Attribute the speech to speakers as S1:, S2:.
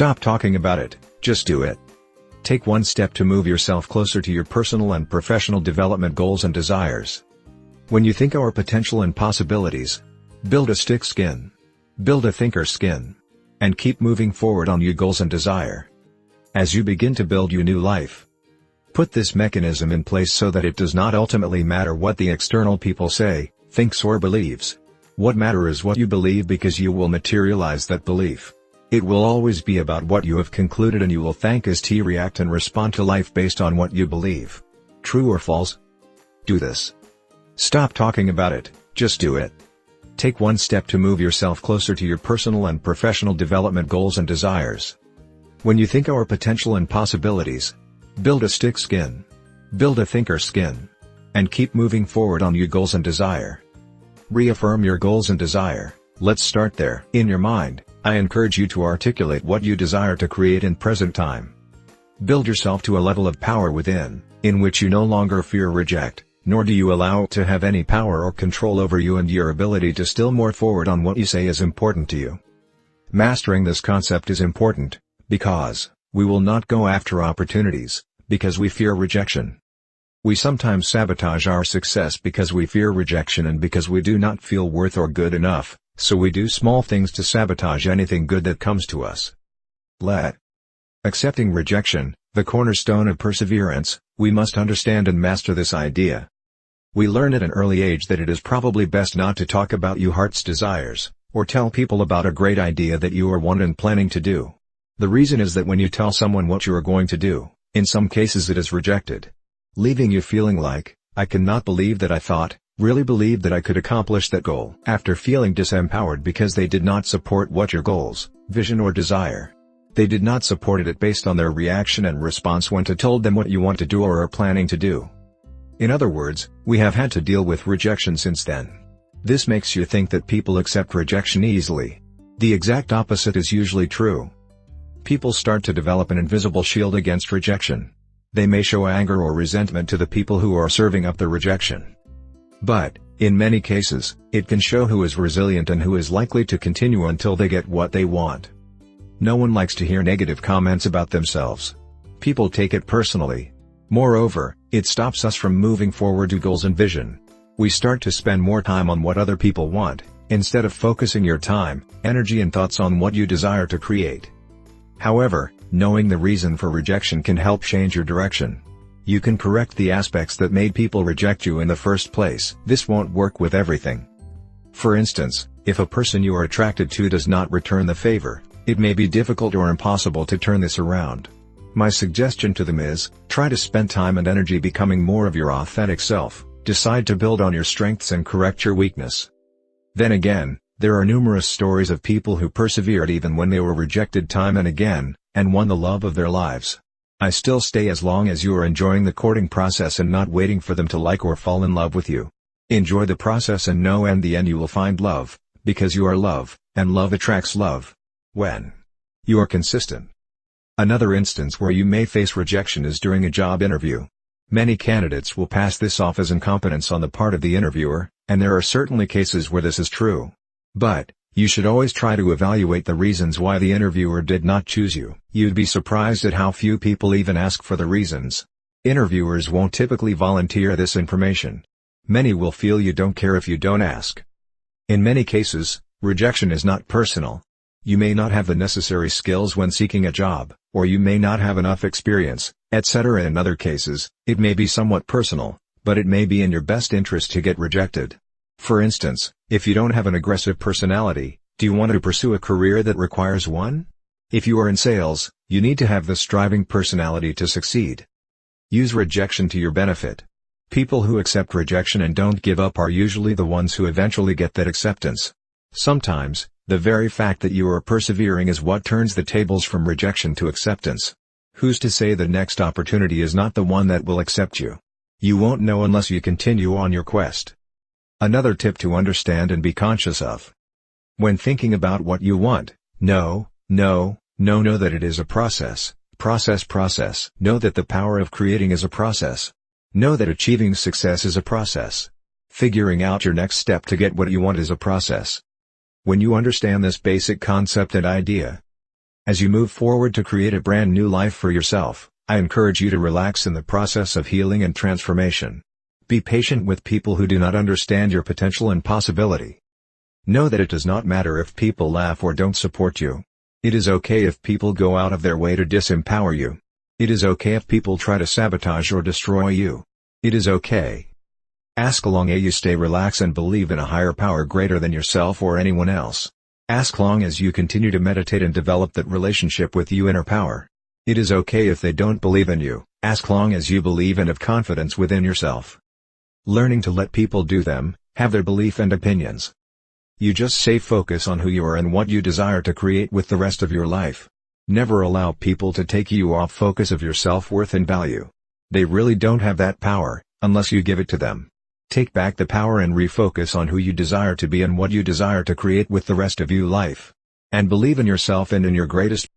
S1: Stop talking about it, just do it. Take one step to move yourself closer to your personal and professional development goals and desires. When you think our potential and possibilities, build a thick skin. Build a thinker skin. And keep moving forward on your goals and desire. As you begin to build your new life, put this mechanism in place so that it does not ultimately matter what the external people say, thinks or believes. What matters is what you believe, because you will materialize that belief. It will always be about what you have concluded, and you will think as to react and respond to life based on what you believe. True or false? Do this. Stop talking about it, just do it. Take one step to move yourself closer to your personal and professional development goals and desires. When you think our potential and possibilities, build a thick skin. Build a thinker skin. And keep moving forward on your goals and desire. Reaffirm your goals and desire. Let's start there. In your mind, I encourage you to articulate what you desire to create in present time. Build yourself to a level of power within, in which you no longer fear reject, nor do you allow it to have any power or control over you and your ability to still move forward on what you say is important to you. Mastering this concept is important, because we will not go after opportunities, because we fear rejection. We sometimes sabotage our success because we fear rejection and because we do not feel worth or good enough, so we do small things to sabotage anything good that comes to us. Accepting rejection, the cornerstone of perseverance, we must understand and master this idea. We learn at an early age that it is probably best not to talk about your heart's desires, or tell people about a great idea that you are wanting and planning to do. The reason is that when you tell someone what you are going to do, in some cases it is rejected, leaving you feeling like, I cannot believe that I really believed that I could accomplish that goal. After feeling disempowered because they did not support what your goals, vision or desire. They did not support it based on their reaction and response when you told them what you want to do or are planning to do. In other words, we have had to deal with rejection since then. This makes you think that people accept rejection easily. The exact opposite is usually true. People start to develop an invisible shield against rejection. They may show anger or resentment to the people who are serving up the rejection. But, in many cases, it can show who is resilient and who is likely to continue until they get what they want. No one likes to hear negative comments about themselves. People take it personally. Moreover, it stops us from moving forward to goals and vision. We start to spend more time on what other people want, instead of focusing your time, energy and thoughts on what you desire to create. However, knowing the reason for rejection can help change your direction. You can correct the aspects that made people reject you in the first place. This won't work with everything. For instance, if a person you are attracted to does not return the favor, it may be difficult or impossible to turn this around. My suggestion to them is, try to spend time and energy becoming more of your authentic self, decide to build on your strengths and correct your weakness. Then again, there are numerous stories of people who persevered even when they were rejected time and again, and won the love of their lives. I still stay as long as you are enjoying the courting process and not waiting for them to like or fall in love with you. Enjoy the process and know in the end you will find love, because you are love, and love attracts love. When you are consistent. Another instance where you may face rejection is during a job interview. Many candidates will pass this off as incompetence on the part of the interviewer, and there are certainly cases where this is true. But, you should always try to evaluate the reasons why the interviewer did not choose you. You'd be surprised at how few people even ask for the reasons. Interviewers won't typically volunteer this information. Many will feel you don't care if you don't ask. In many cases, rejection is not personal. You may not have the necessary skills when seeking a job, or you may not have enough experience, etc. In other cases, it may be somewhat personal, but it may be in your best interest to get rejected. For instance, if you don't have an aggressive personality, do you want to pursue a career that requires one? If you are in sales, you need to have the striving personality to succeed. Use rejection to your benefit. People who accept rejection and don't give up are usually the ones who eventually get that acceptance. Sometimes, the very fact that you are persevering is what turns the tables from rejection to acceptance. Who's to say the next opportunity is not the one that will accept you? You won't know unless you continue on your quest. Another tip to understand and be conscious of. When thinking about what you want, know that it is a process. Know that the power of creating is a process. Know that achieving success is a process. Figuring out your next step to get what you want is a process. When you understand this basic concept and idea, As you move forward to create a brand new life for yourself, I encourage you to relax in the process of healing and transformation. Be patient with people who do not understand your potential and possibility. Know that it does not matter if people laugh or don't support you. It is okay if people go out of their way to disempower you. It is okay if people try to sabotage or destroy you. It is okay. As long as you stay relaxed and believe in a higher power greater than yourself or anyone else. As long as you continue to meditate and develop that relationship with your inner power. It is okay if they don't believe in you, as long as you believe and have confidence within yourself. Learning to let people do them, have their belief and opinions. You just stay focused on who you are and what you desire to create with the rest of your life. Never allow people to take you off focus of your self-worth and value. They really don't have that power, unless you give it to them. Take back the power and refocus on who you desire to be and what you desire to create with the rest of your life. And believe in yourself and in your greatest